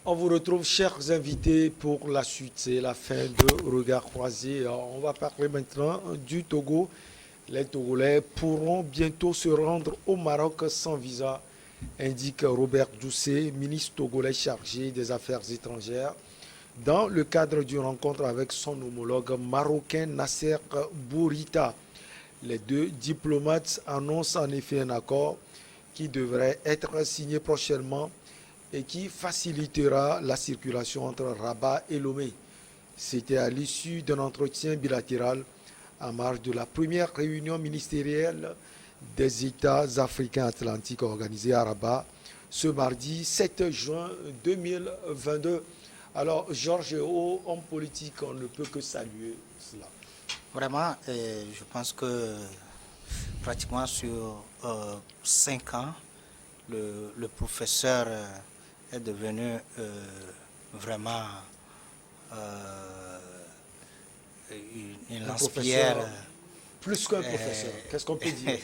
On vous retrouve, chers invités, pour la suite. C'est la fin de Regard Croisé. On va parler maintenant du Togo. Les Togolais pourront bientôt se rendre au Maroc sans visa, indique Robert Doucet, ministre togolais chargé des Affaires étrangères, dans le cadre d'une rencontre avec son homologue marocain Nasser Bourita. Les deux diplomates annoncent en effet un accord qui devrait être signé prochainement et qui facilitera la circulation entre Rabat et Lomé. C'était à l'issue d'un entretien bilatéral en marge de la première réunion ministérielle des États africains atlantiques organisée à Rabat ce mardi 7 juin 2022. Alors, Georges Hérault, homme politique, on ne peut que saluer cela. Vraiment, je pense que pratiquement sur 5 ans, le professeur est devenu vraiment une lance-pierre. Plus qu'un professeur, qu'est-ce qu'on peut dire?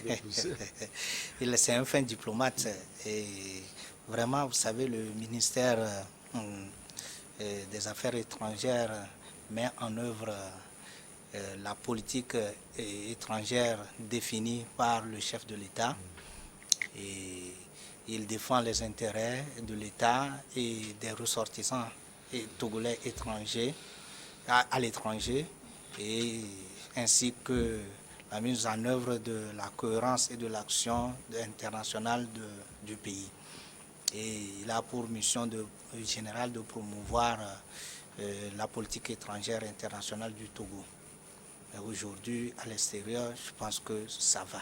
C'est un fin diplomate. Et vraiment, vous savez, le ministère des Affaires étrangères met en œuvre la politique étrangère définie par le chef de l'État. Et il défend les intérêts de l'État et des ressortissants togolais étrangers à l'étranger, et ainsi que la mise en œuvre de la cohérence et de l'action internationale du pays. Et il a pour mission générale de promouvoir la politique étrangère internationale du Togo. Aujourd'hui, à l'extérieur, je pense que ça va.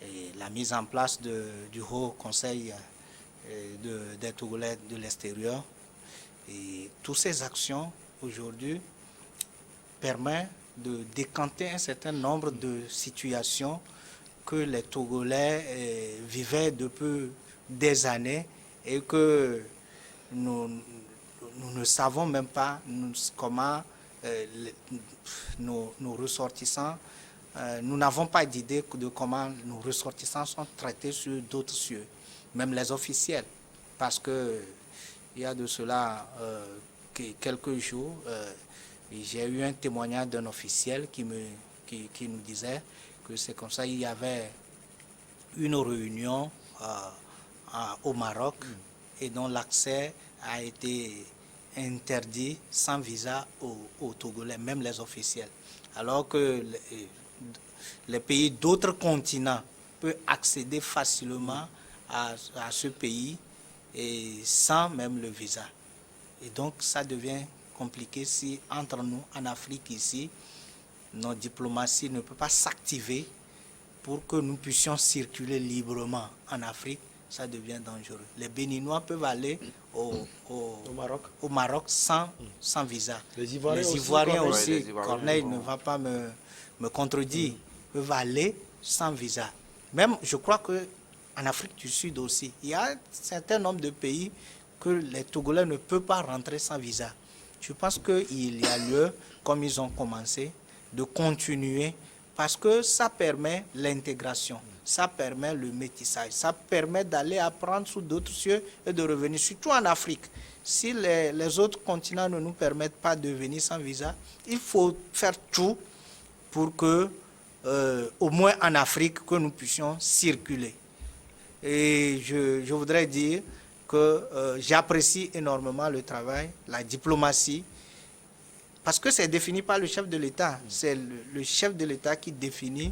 Et la mise en place du Haut Conseil des Togolais de l'extérieur, et toutes ces actions aujourd'hui permettent de décanter un certain nombre de situations que les Togolais vivaient depuis des années et que nous ne savons même pas comment nos ressortissants, nous n'avons pas d'idée de comment nos ressortissants sont traités sur d'autres cieux, même les officiels, parce que il y a de cela quelques jours, j'ai eu un témoignage d'un officiel qui nous disait que c'est comme ça, il y avait une réunion au Maroc et dont l'accès a été interdit sans visa aux Togolais, même les officiels. Alors que les pays d'autres continents peuvent accéder facilement à ce pays et sans même le visa. Et donc ça devient compliqué si entre nous, en Afrique ici, notre diplomatie ne peut pas s'activer pour que nous puissions circuler librement en Afrique. Ça devient dangereux. Les Béninois peuvent aller au Maroc sans visa. Les Ivoiriens aussi, Corneille ne va pas me contredire, peuvent aller sans visa. Même, je crois qu'en Afrique du Sud aussi, il y a un certain nombre de pays que les Togolais ne peuvent pas rentrer sans visa. Je pense qu'il y a lieu, comme ils ont commencé, de continuer parce que ça permet l'intégration, ça permet le métissage, ça permet d'aller apprendre sous d'autres cieux et de revenir, surtout en Afrique. Si les autres continents ne nous permettent pas de venir sans visa, il faut faire tout pour que, au moins en Afrique, que nous puissions circuler. Et je voudrais dire que j'apprécie énormément le travail, la diplomatie, parce que c'est défini par le chef de l'État. C'est le chef de l'État qui définit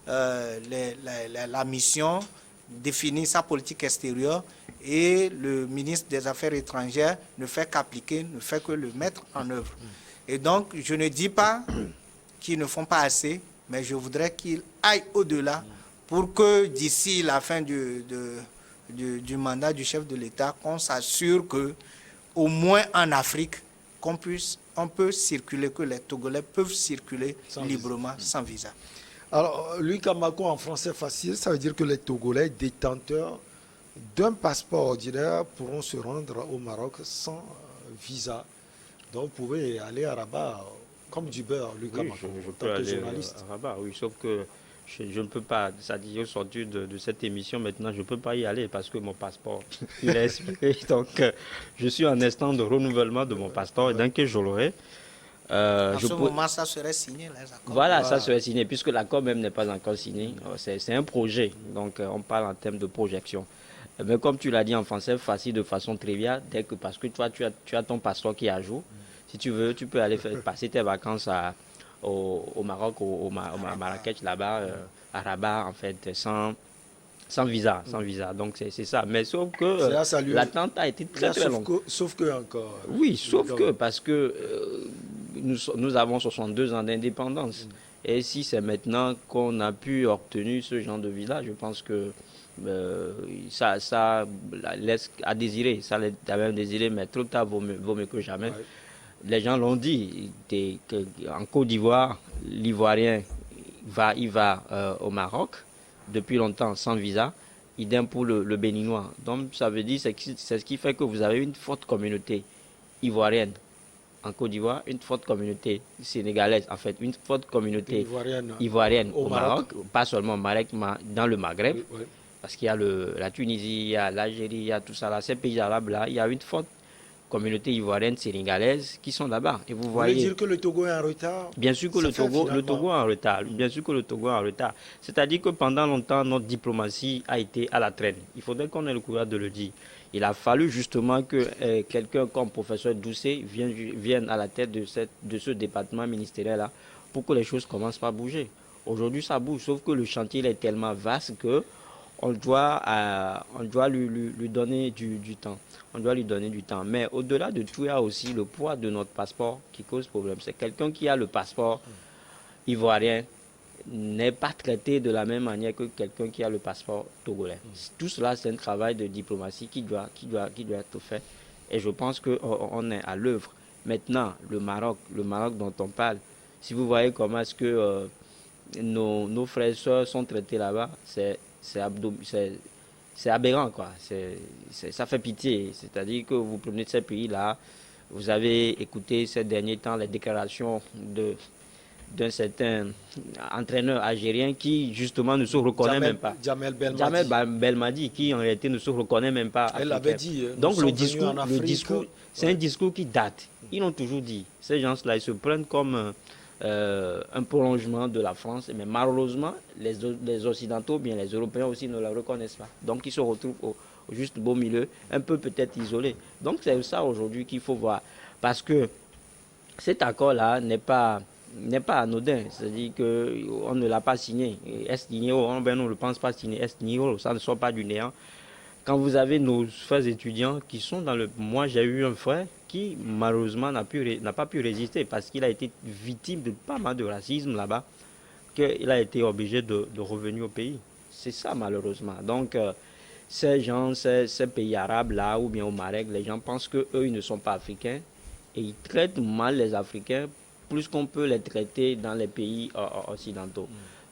la mission, définit sa politique extérieure, et le ministre des Affaires étrangères ne fait qu'appliquer, ne fait que le mettre en œuvre. Et donc, je ne dis pas qu'ils ne font pas assez, mais je voudrais qu'ils aillent au-delà pour que d'ici la fin du mandat du chef de l'État, qu'on s'assure que, au moins en Afrique, on peut circuler, que les Togolais peuvent circuler librement sans visa. Alors, Louis Kamako, en français facile, ça veut dire que les Togolais détenteurs d'un passeport ordinaire pourront se rendre au Maroc sans visa. Donc, vous pouvez aller à Rabat comme du beurre, Louis Kamako, je en peux tant que aller journaliste. à Rabat, oui, sauf que je ne peux pas, c'est-à-dire au sortir de cette émission maintenant, je ne peux pas y aller parce que mon passeport, il est expiré. Donc, je suis en instant de renouvellement de mon passeport et dès que je l'aurai, En je ce peux... moment, ça serait signé, les accords. Voilà, ça Voilà. serait signé, puisque l'accord même n'est pas encore signé. C'est un projet, donc on parle en termes de projection. Mais comme tu l'as dit en français, facile de façon triviale, parce que toi, tu as ton passeport qui est à jour. Si tu veux, tu peux aller passer tes vacances au Maroc, au Marrakech, là-bas, à Rabat, en fait, sans visa, sans visa. Donc c'est ça. Mais sauf que C'est à saluer. l'attente a été très très longue. Sauf que encore. Oui, sauf Donc, que parce que nous avons 62 ans d'indépendance. Et si c'est maintenant qu'on a pu obtenir ce genre de visa, je pense que ça laisse à désirer. Ça laisse à même désirer, mais trop tard vaut mieux que jamais. ouais. Les gens l'ont dit. En Côte d'Ivoire, l'Ivoirien il va au Maroc depuis longtemps sans visa. Idem pour le Béninois. Donc ça veut dire c'est ce qui fait que vous avez une forte communauté ivoirienne en Côte d'Ivoire, une forte communauté sénégalaise, en fait, une forte communauté ivoirienne au Maroc, pas seulement au Maroc, mais dans le Maghreb, Oui. parce qu'il y a la Tunisie, il y a l'Algérie, il y a tout ça là, ces pays arabes là, il y a une forte communauté ivoirienne sénégalaise qui sont là-bas. Et vous voyez. Vous voulez dire que le Togo est en retard? Bien sûr que le Togo est en retard. Bien sûr que le Togo est en retard. C'est-à-dire que pendant longtemps, notre diplomatie a été à la traîne. Il faudrait qu'on ait le courage de le dire. Il a fallu justement que quelqu'un comme professeur Doucet vienne à la tête de ce département ministériel-là pour que les choses commencent à bouger. Aujourd'hui, ça bouge, sauf que le chantier est tellement vaste que on doit lui donner du temps. On doit lui donner du temps. Mais au-delà de tout, il y a aussi le poids de notre passeport qui cause problème. C'est quelqu'un qui a le passeport ivoirien n'est pas traité de la même manière que quelqu'un qui a le passeport togolais. Tout cela, c'est un travail de diplomatie qui doit être fait. Et je pense qu'on est à l'œuvre. Maintenant, le Maroc dont on parle, si vous voyez comment est-ce que nos frères et sœurs sont traités là-bas, c'est aberrant, quoi. Ça fait pitié. C'est-à-dire que vous prenez ces pays-là, vous avez écouté ces derniers temps les déclarations d'un certain entraîneur algérien qui justement ne se reconnaît même pas. Jamel Belmadi, qui en réalité ne se reconnaît même pas. Elle l'avait dit. Donc le discours, c'est un discours qui date. Ils l'ont toujours dit. Ces gens-là, ils se prennent comme un prolongement de la France, mais malheureusement, les Occidentaux, bien les Européens aussi ne la reconnaissent pas. Donc ils se retrouvent au juste beau milieu, un peu peut-être isolés. Donc c'est ça aujourd'hui qu'il faut voir. Parce que cet accord-là n'est pas anodin. C'est-à-dire qu'on ne l'a pas signé. Est signé, on ne le pense pas signé. Est signé, ça ne sort pas du néant. Quand vous avez nos frères étudiants qui sont dans le... Moi, j'ai eu un frère qui, malheureusement, n'a pas pu résister parce qu'il a été victime de pas mal de racisme là-bas, qu'il a été obligé de revenir au pays. C'est ça, malheureusement. Donc, ces gens, ces pays arabes là, ou bien au Maroc, les gens pensent qu'eux, ils ne sont pas africains et ils traitent mal les Africains plus qu'on peut les traiter dans les pays occidentaux.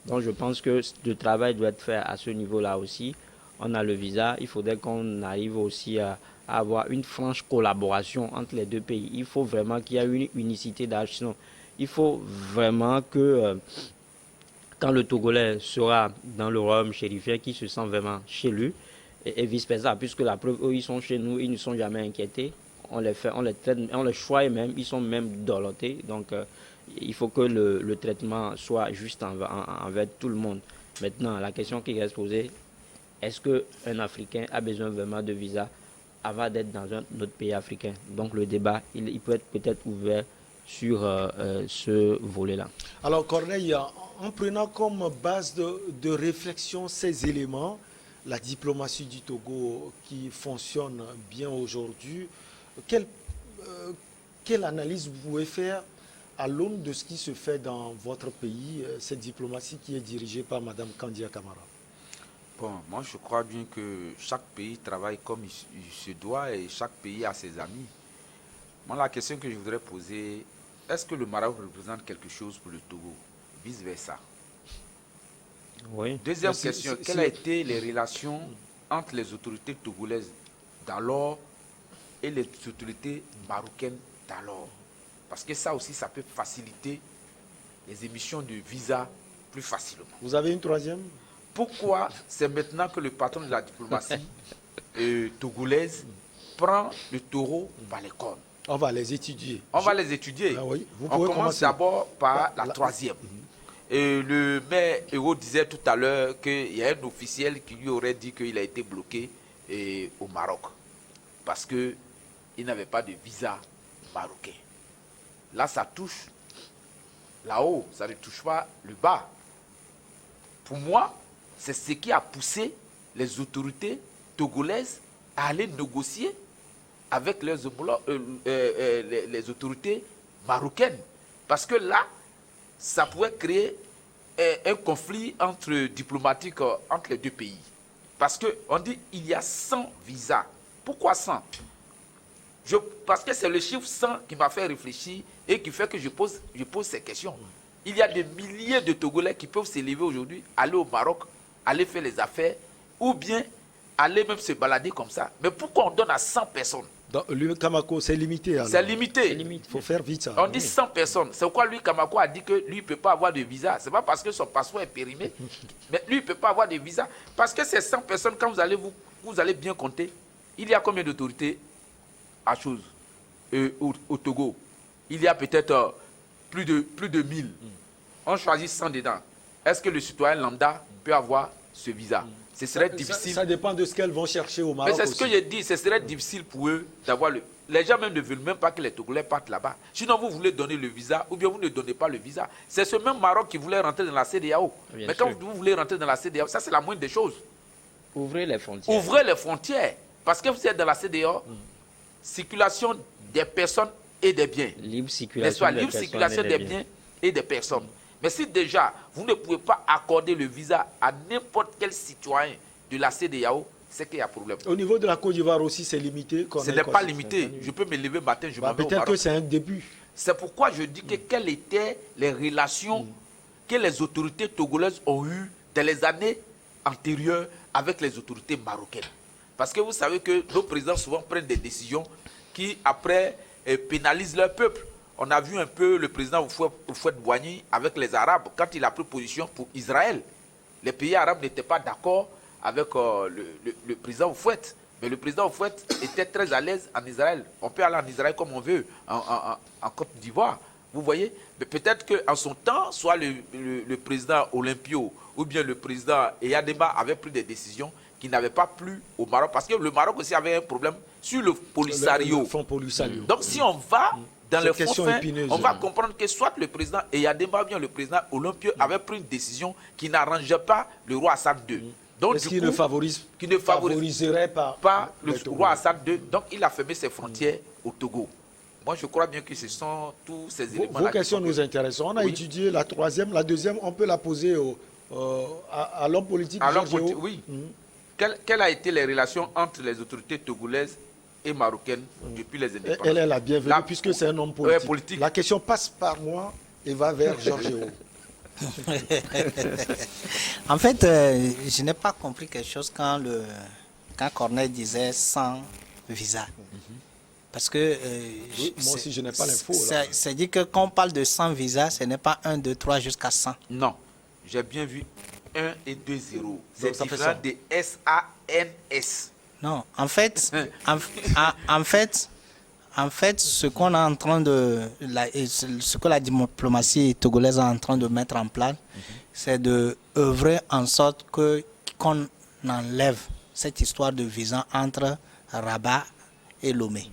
Donc, je pense que le travail doit être fait à ce niveau-là aussi. On a le visa, il faudrait qu'on arrive aussi à avoir une franche collaboration entre les deux pays. Il faut vraiment qu'il y ait une unicité d'action. Il faut vraiment que quand le Togolais sera dans le royaume chérifien, qu'il se sent vraiment chez lui, et vice-versa, puisque la preuve, eux, ils sont chez nous, ils ne sont jamais inquiétés. On les traite, on les choisit même, ils sont même dolotés. Donc, il faut que le traitement soit juste envers tout le monde. Maintenant, la question qui reste posée, est-ce qu'un Africain a besoin vraiment de visa avant d'être dans un autre pays africain? Donc le débat, il peut être peut-être ouvert sur ce volet-là. Alors Corneille, en prenant comme base de réflexion ces éléments, la diplomatie du Togo qui fonctionne bien aujourd'hui, quelle analyse vous pouvez faire à l'aune de ce qui se fait dans votre pays, cette diplomatie qui est dirigée par Mme Kandia Camara? Bon, moi je crois bien que chaque pays travaille comme il se doit et chaque pays a ses amis. Moi la question que je voudrais poser, est-ce que le Maroc représente quelque chose pour le Togo? Vice-versa. Oui. Deuxième question, quelles ont été les relations entre les autorités togolaises d'alors et les autorités marocaines d'alors? Parce que ça aussi, ça peut faciliter les émissions de visa plus facilement. Vous avez une troisième? Pourquoi c'est maintenant que le patron de la diplomatie togolaise prend le taureau par les cornes? On va les étudier. On va les étudier. Ah oui, vous On pouvez commence commencer. d'abord par la troisième. Et le maire Hérault disait tout à l'heure qu'il y a un officiel qui lui aurait dit qu'il a été bloqué au Maroc parce qu'il n'avait pas de visa marocain. Là, ça touche là-haut, ça ne touche pas le bas. Pour moi, c'est ce qui a poussé les autorités togolaises à aller négocier avec les autorités marocaines. Parce que là, ça pourrait créer un conflit diplomatique entre les deux pays. Parce qu'on dit qu'il y a 100 visas. Pourquoi 100? Parce que c'est le chiffre 100 qui m'a fait réfléchir et qui fait que je pose ces questions. Il y a des milliers de Togolais qui peuvent s'élever aujourd'hui, aller au Maroc, aller faire les affaires, ou bien aller même se balader comme ça. Mais pourquoi on donne à 100 personnes? Dans le Kamako, c'est limité. C'est limité. Il faut faire vite ça. On dit 100 personnes. C'est pourquoi lui, Kamako, a dit que lui, il ne peut pas avoir de visa. Ce n'est pas parce que son passeport est périmé, mais lui, il ne peut pas avoir de visa. Parce que ces 100 personnes, quand vous allez bien compter, il y a combien d'autorités à chose au Togo? Il y a peut-être plus de 1000. On choisit 100 dedans. Est-ce que le citoyen lambda peut avoir ce visa? Ce serait difficile. Ça dépend de ce qu'elles vont chercher au Maroc. Mais c'est ce que j'ai dit, ce serait difficile pour eux d'avoir le... Les gens même ne veulent même pas que les Togolais partent là-bas. Sinon, vous voulez donner le visa ou bien vous ne donnez pas le visa. C'est ce même Maroc qui voulait rentrer dans la CEDEAO. Bien Mais sûr. quand vous voulez rentrer dans la CEDEAO, ça c'est la moindre des choses. Ouvrez les frontières. Ouvrez les frontières. Parce que vous êtes dans la CEDEAO, circulation des personnes et des biens. Libre N'est-ce circulation, pas? des Libre personnes circulation et des biens et des personnes. Mais si déjà, vous ne pouvez pas accorder le visa à n'importe quel citoyen de la CEDEAO, c'est qu'il y a problème. Au niveau de la Côte d'Ivoire aussi, c'est limité. Ce n'est pas limité. Je peux me lever matin, je m'en vais au Peut-être Maroc. que c'est un début. C'est pourquoi je dis que quelles étaient les relations que les autorités togolaises ont eues dans les années antérieures avec les autorités marocaines. Parce que vous savez que nos présidents souvent prennent des décisions qui, après, pénalisent leur peuple. On a vu un peu le président Houphouët-Boigny avec les Arabes, quand il a pris position pour Israël. Les pays arabes n'étaient pas d'accord avec le président Houphouët. Mais le président Houphouët était très à l'aise en Israël. On peut aller en Israël comme on veut, en Côte d'Ivoire. Vous voyez? Mais peut-être qu'en son temps, soit le président Olympio ou bien le président Eyadema avait pris des décisions qui n'avaient pas plu au Maroc. Parce que le Maroc aussi avait un problème sur le Polisario. Le fonds Polisario. Donc si on va dans le fond fin, épineuse. on va comprendre que soit le président Eyadema ou bien le président Olympio avait pris une décision qui n'arrangeait pas le roi Hassan II. Donc, Est-ce qu'il ne favoriserait pas le roi Hassan II. Donc il a fermé ses frontières au Togo. Moi je crois bien que ce sont tous ces éléments. Vos questions nous intéressent. On a étudié la troisième, la deuxième, on peut la poser à l'homme politique. À l'homme politique, oui. Quelles ont été les relations entre les autorités togolaises et marocaines depuis les indépendances? Elle est la bienvenue puisque c'est un homme politique. politique. La question passe par moi et va vers Georges. En fait, je n'ai pas compris quelque chose quand Corneille disait sans visa. Parce que... moi aussi, je n'ai pas l'info. C'est dit que quand on parle de 100 visas, ce n'est pas 1, 2, 3 jusqu'à 100. Non, j'ai bien vu 1 et 2 0. C'est ça fait différent ça. de SANS. Non, en fait, ce qu'on est en train ce que la diplomatie togolaise est en train de mettre en place, c'est de œuvrer en sorte qu'on enlève cette histoire de visa entre Rabat et Lomé.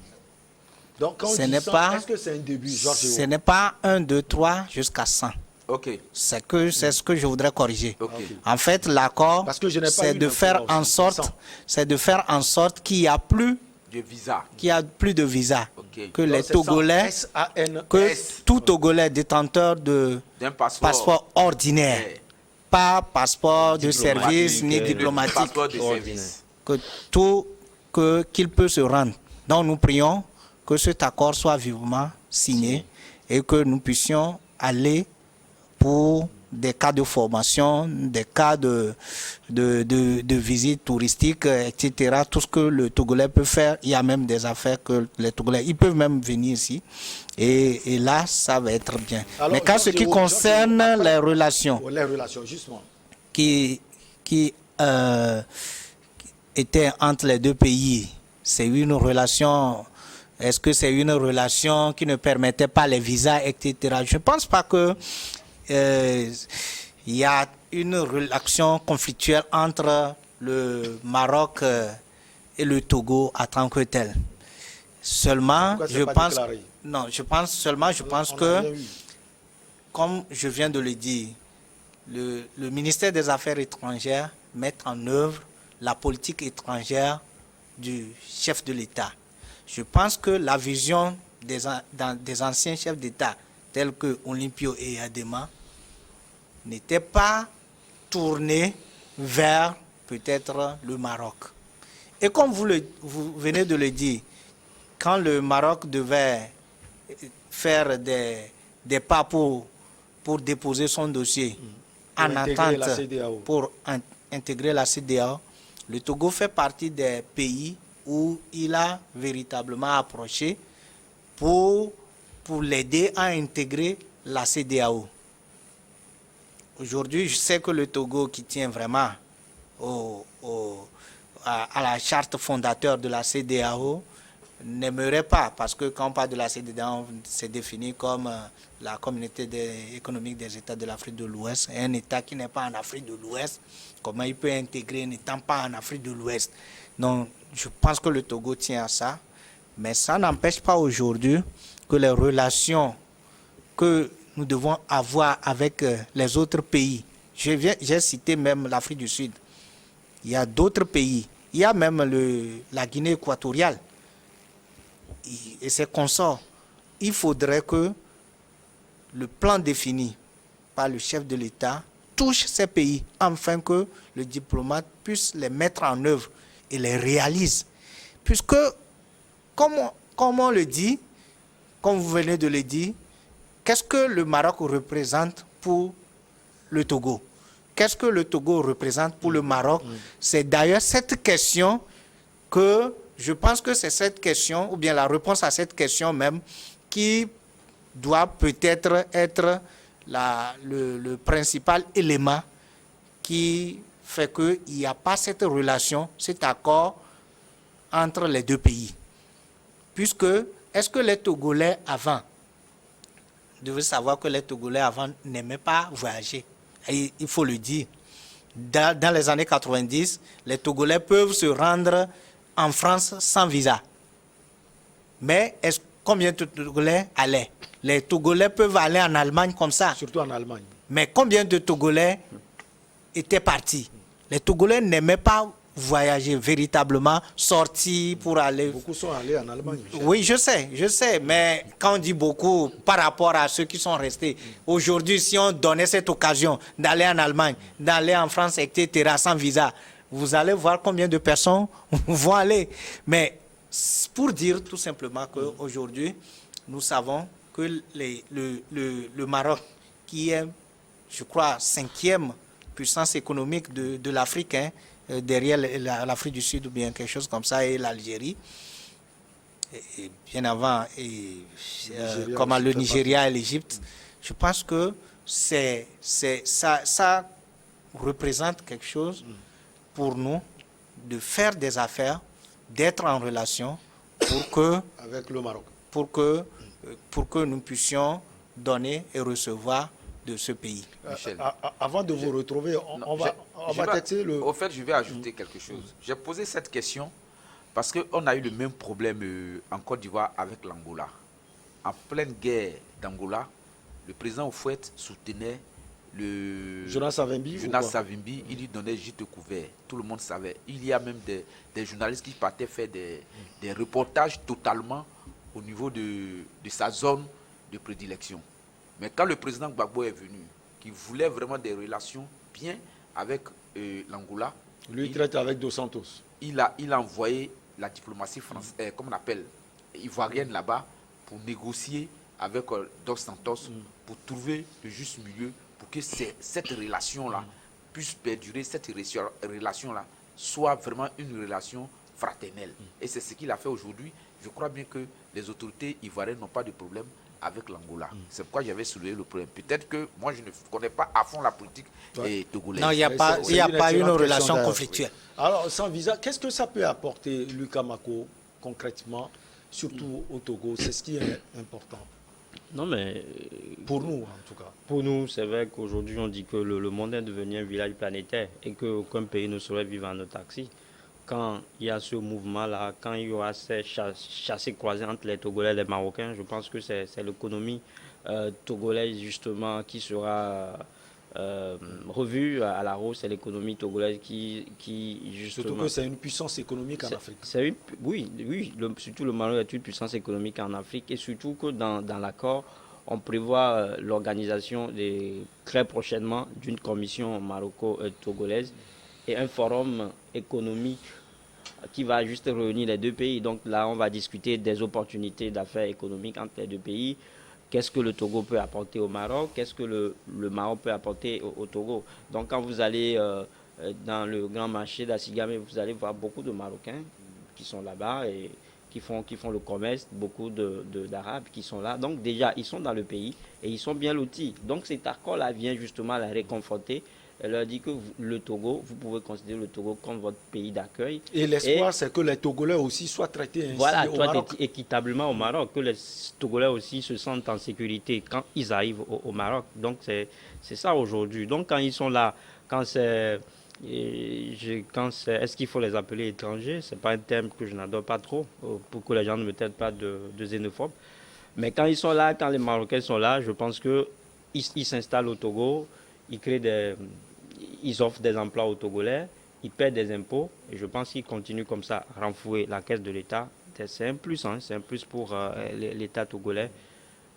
Donc, quand on dit 100, est-ce que c'est un début, Georges? Ce n'est pas 1, 2, 3 jusqu'à 100. Ok. C'est ce que je voudrais corriger. Ok. En fait, l'accord, Parce que je n'ai pas c'est eu de faire l'info en aussi. sorte, c'est de faire en sorte qu'il y a plus De visa. de visas, Ok. que Donc, les c'est Togolais, SANS. que tout Togolais détenteur de D'un passeport. passeport ordinaire, Ouais. pas passeport de Diplomatique, service ni de diplomatique, Passeport de ordinaire. service. qu'il peut se rendre. Donc nous prions que cet accord soit vivement signé et que nous puissions aller pour des cas de formation, des cas de visite touristique, etc. Tout ce que le Togolais peut faire, il y a même des affaires que les Togolais, ils peuvent même venir ici. Et là, ça va être bien. Alors, mais quand ce qui concerne les relations, justement, qui étaient entre les deux pays, c'est une relation... Est-ce que c'est une relation qui ne permettait pas les visas, etc. Je ne pense pas que y a une relation conflictuelle entre le Maroc et le Togo en tant que tel. Seulement, je pense que, comme je viens de le dire, le ministère des Affaires étrangères met en œuvre la politique étrangère du chef de l'État. Je pense que la vision des anciens chefs d'État, tels que Olympio et Adema, n'était pas tournée vers peut-être le Maroc. Et comme vous venez de le dire, quand le Maroc devait faire des pas pour déposer son dossier en attente pour intégrer la CEDEAO, le Togo fait partie des pays où il a véritablement approché pour l'aider à intégrer la CEDEAO. Aujourd'hui, je sais que le Togo, qui tient vraiment à la charte fondateur de la CEDEAO, n'aimerait pas, parce que quand on parle de la CEDEAO, c'est défini comme la communauté économique des États de l'Afrique de l'Ouest. Un État qui n'est pas en Afrique de l'Ouest, comment il peut intégrer n'étant pas en Afrique de l'Ouest? Donc, je pense que le Togo tient à ça, mais ça n'empêche pas aujourd'hui que les relations que nous devons avoir avec les autres pays, j'ai cité même l'Afrique du Sud, il y a d'autres pays, il y a même la Guinée équatoriale et ses consorts. Il faudrait que le plan défini par le chef de l'État touche ces pays, afin que le diplomate puisse les mettre en œuvre et les réalise. Puisque, comme on le dit, comme vous venez de le dire, qu'est-ce que le Maroc représente pour le Togo? Qu'est-ce que le Togo représente pour le Maroc? C'est d'ailleurs cette question que, je pense que c'est cette question, ou bien la réponse à cette question même, qui doit peut-être être le principal élément qui fait qu'il n'y a pas cette relation, cet accord entre les deux pays. Puisque, est-ce que les Togolais avant, vous devez savoir que les Togolais avant n'aimaient pas voyager. Et il faut le dire. Dans les années 90, les Togolais peuvent se rendre en France sans visa. Mais combien de Togolais allaient? Les Togolais peuvent aller en Allemagne comme ça. Surtout en Allemagne. Mais combien de Togolais étaient partis? Les Togolais n'aimaient pas voyager véritablement, sortir pour aller... Beaucoup sont allés en Allemagne. Oui, je sais, mais quand on dit beaucoup par rapport à ceux qui sont restés, aujourd'hui, si on donnait cette occasion d'aller en Allemagne, d'aller en France, etc., sans visa, vous allez voir combien de personnes vont aller. Mais pour dire tout simplement qu'aujourd'hui, nous savons que le Maroc, qui est, je crois, 5e puissance économique de l'Afrique, derrière l'Afrique du Sud ou bien quelque chose comme ça, et l'Algérie, et bien avant, comme le Nigeria et l'Égypte, je pense que ça représente quelque chose pour nous de faire des affaires, d'être en relation avec le Maroc, pour que nous puissions donner et recevoir de ce pays. Michel. Avant de vous retrouver, on va tâter le... Au fait, je vais ajouter quelque chose. J'ai posé cette question parce qu'on a eu le même problème en Côte d'Ivoire avec l'Angola. En pleine guerre d'Angola, le président Oufouet soutenait le Jonas Savimbi, il lui donnait gîte couvert. Tout le monde savait. Il y a même des journalistes qui partaient faire des reportages totalement au niveau de sa zone de prédilection. Mais quand le président Gbagbo est venu, qui voulait vraiment des relations bien avec l'Angola, lui traite avec Dos Santos. Il a envoyé la diplomatie française, comme on appelle, ivoirienne là-bas, pour négocier avec Dos Santos, pour trouver le juste milieu, pour que cette relation-là puisse perdurer, cette relation-là soit vraiment une relation fraternelle. Et c'est ce qu'il a fait aujourd'hui. Je crois bien que les autorités ivoiriennes n'ont pas de problème avec l'Angola. C'est pourquoi j'avais soulevé le problème. Peut-être que moi, je ne connais pas à fond la politique togolaise. Non, il n'y a pas, une relation conflictuelle. Alors, sans visa, qu'est-ce que ça peut apporter, Lucas Mako, concrètement, surtout au Togo? C'est ce qui est important. Non, mais pour nous, en tout cas. Pour nous, c'est vrai qu'aujourd'hui, on dit que le monde est devenu un village planétaire et qu'aucun pays ne saurait vivre en autarcie. Quand il y a ce mouvement-là, quand il y aura ces chassés croisés entre les Togolais et les Marocains, je pense que c'est l'économie togolaise, justement, qui sera revue à la hausse. C'est l'économie togolaise qui justement... Surtout que c'est une puissance économique en Afrique. Oui, surtout le Maroc est une puissance économique en Afrique et surtout que dans l'accord, on prévoit l'organisation très prochainement d'une commission maroco-togolaise et un forum économique qui va juste réunir les deux pays. Donc là, on va discuter des opportunités d'affaires économiques entre les deux pays. Qu'est-ce que le Togo peut apporter au Maroc? Qu'est-ce que le Maroc peut apporter au Togo? Donc quand vous allez dans le grand marché d'Assigame, vous allez voir beaucoup de Marocains qui sont là-bas et qui font le commerce, beaucoup d'Arabes qui sont là. Donc déjà, ils sont dans le pays et ils sont bien lotis. Donc cet accord-là vient justement la réconforter. Elle leur dit que le Togo, vous pouvez considérer le Togo comme votre pays d'accueil. Et l'espoir, c'est que les Togolais aussi soient traités ainsi au Maroc. Équitablement au Maroc, que les Togolais aussi se sentent en sécurité quand ils arrivent au Maroc. Donc c'est ça aujourd'hui. Donc quand ils sont là, est-ce qu'il faut les appeler étrangers? Ce n'est pas un terme que je n'adore pas trop, pour que les gens ne me traitent pas de xénophobes. Mais quand ils sont là, quand les Marocains sont là, je pense qu'ils s'installent au Togo, ils offrent des emplois aux Togolais, ils paient des impôts, et je pense qu'ils continuent comme ça à renflouer la caisse de l'État. C'est un plus, c'est un plus pour l'État togolais.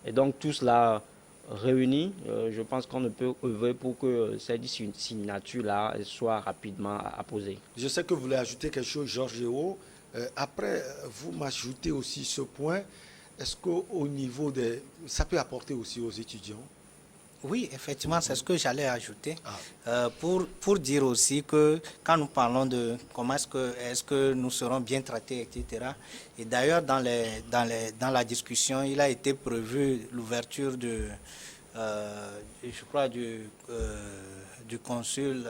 Et donc tout cela réuni, je pense qu'on ne peut œuvrer pour que cette signature-là soit rapidement apposée. Je sais que vous voulez ajouter quelque chose, Georges. Après, vous m'ajoutez aussi ce point. Est-ce qu'au niveau des... ça peut apporter aussi aux étudiants? Oui, effectivement, c'est ce que j'allais ajouter. Pour dire aussi que quand nous parlons de comment est-ce que nous serons bien traités, etc. Et d'ailleurs, dans la discussion, il a été prévu l'ouverture je crois, du consul,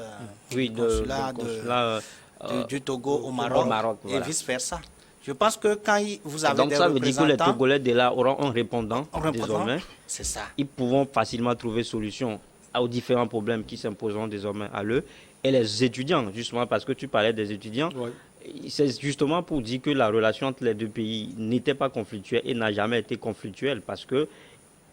du Togo au Maroc, et vice-versa. Je pense que quand vous avez des représentants... Donc ça veut dire que les Togolais de là auront un répondant désormais. C'est ça. Ils pourront facilement trouver solution aux différents problèmes qui s'imposeront désormais à eux. Et les étudiants, justement parce que tu parlais des étudiants, c'est justement pour dire que la relation entre les deux pays n'était pas conflictuelle et n'a jamais été conflictuelle parce que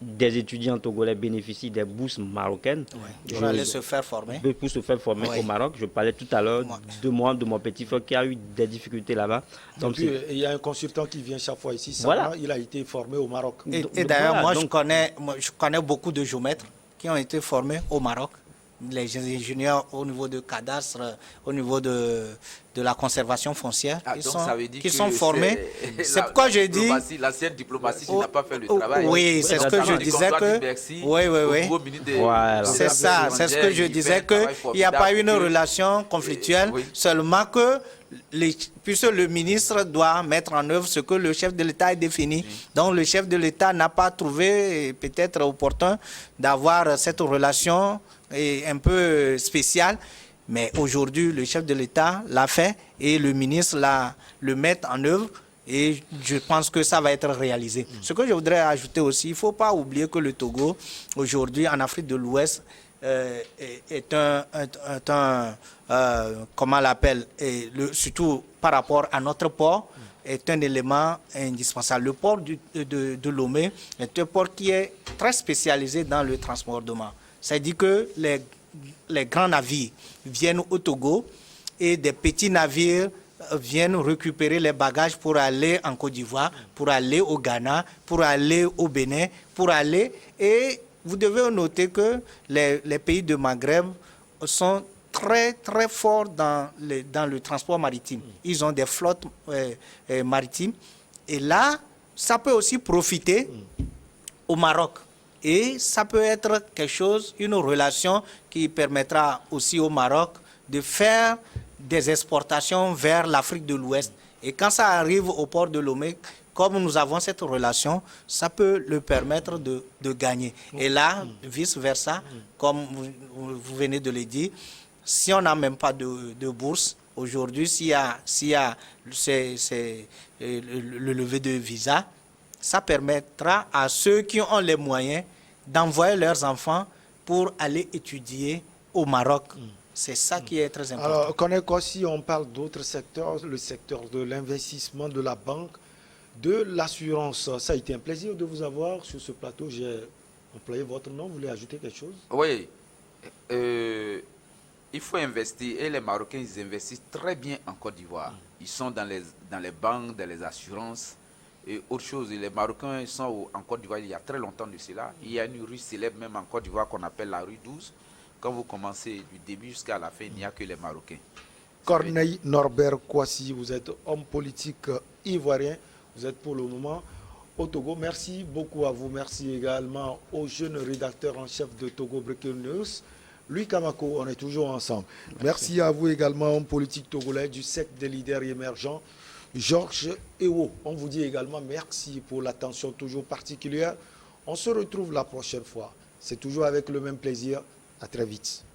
des étudiants togolais bénéficient des bourses marocaines. Pour aller se faire former. Pour se faire former au Maroc. Je parlais tout à l'heure de mon petit frère qui a eu des difficultés là-bas. Donc il y a un consultant qui vient chaque fois ici. Voilà. Il a été formé au Maroc. Et d'ailleurs, moi, je connais beaucoup de géomètres qui ont été formés au Maroc. Les ingénieurs au niveau de cadastre, au niveau de la conservation foncière, qui sont formés. C'est pourquoi je dis... L'ancienne diplomatie qui n'a pas fait le travail. Oui, c'est ce que je disais que... C'est ça, c'est ce que je disais qu'il n'y a pas une relation conflictuelle, seulement que... puisque le ministre doit mettre en œuvre ce que le chef de l'État a défini. Donc le chef de l'État n'a pas trouvé peut-être opportun d'avoir cette relation un peu spéciale. Mais aujourd'hui, le chef de l'État l'a fait et le ministre le met en œuvre. Et je pense que ça va être réalisé. Ce que je voudrais ajouter aussi, il ne faut pas oublier que le Togo, aujourd'hui, en Afrique de l'Ouest, est comment on l'appelle, surtout par rapport à notre port, est un élément indispensable. Le port de Lomé est un port qui est très spécialisé dans le transbordement. C'est-à-dire que les grands navires viennent au Togo et des petits navires viennent récupérer les bagages pour aller en Côte d'Ivoire, pour aller au Ghana, pour aller au Bénin, et vous devez noter que les pays de Maghreb sont très très forts dans le transport maritime. Ils ont des flottes maritimes. Et là, ça peut aussi profiter au Maroc. Et ça peut être quelque chose, une relation qui permettra aussi au Maroc de faire des exportations vers l'Afrique de l'Ouest. Et quand ça arrive au port de Lomé, comme nous avons cette relation, ça peut le permettre de gagner. Et là, vice-versa, comme vous venez de le dire, si on n'a même pas de bourse, aujourd'hui, s'il y a le levé de visa, ça permettra à ceux qui ont les moyens d'envoyer leurs enfants pour aller étudier au Maroc. C'est ça qui est très important. Alors, Koneko, si on parle d'autres secteurs, le secteur de l'investissement, de la banque, de l'assurance, ça a été un plaisir de vous avoir sur ce plateau. J'ai employé votre nom, vous voulez ajouter quelque chose? Oui, il faut investir et les Marocains, ils investissent très bien en Côte d'Ivoire. Ils sont dans les banques, dans les assurances et autre chose. Les Marocains ils sont en Côte d'Ivoire il y a très longtemps de cela. Il y a une rue célèbre même en Côte d'Ivoire qu'on appelle la rue 12. Quand vous commencez du début jusqu'à la fin, il n'y a que les Marocains. Corneille Norbert Kouassi, vous êtes homme politique ivoirien. Vous êtes pour le moment au Togo. Merci beaucoup à vous. Merci également au jeune rédacteur en chef de Togo Breaking News, Louis Kamako. On est toujours ensemble. Merci à vous également, homme politique togolais du secte des leaders émergents, Georges Ewo. On vous dit également merci pour l'attention toujours particulière. On se retrouve la prochaine fois. C'est toujours avec le même plaisir. À très vite.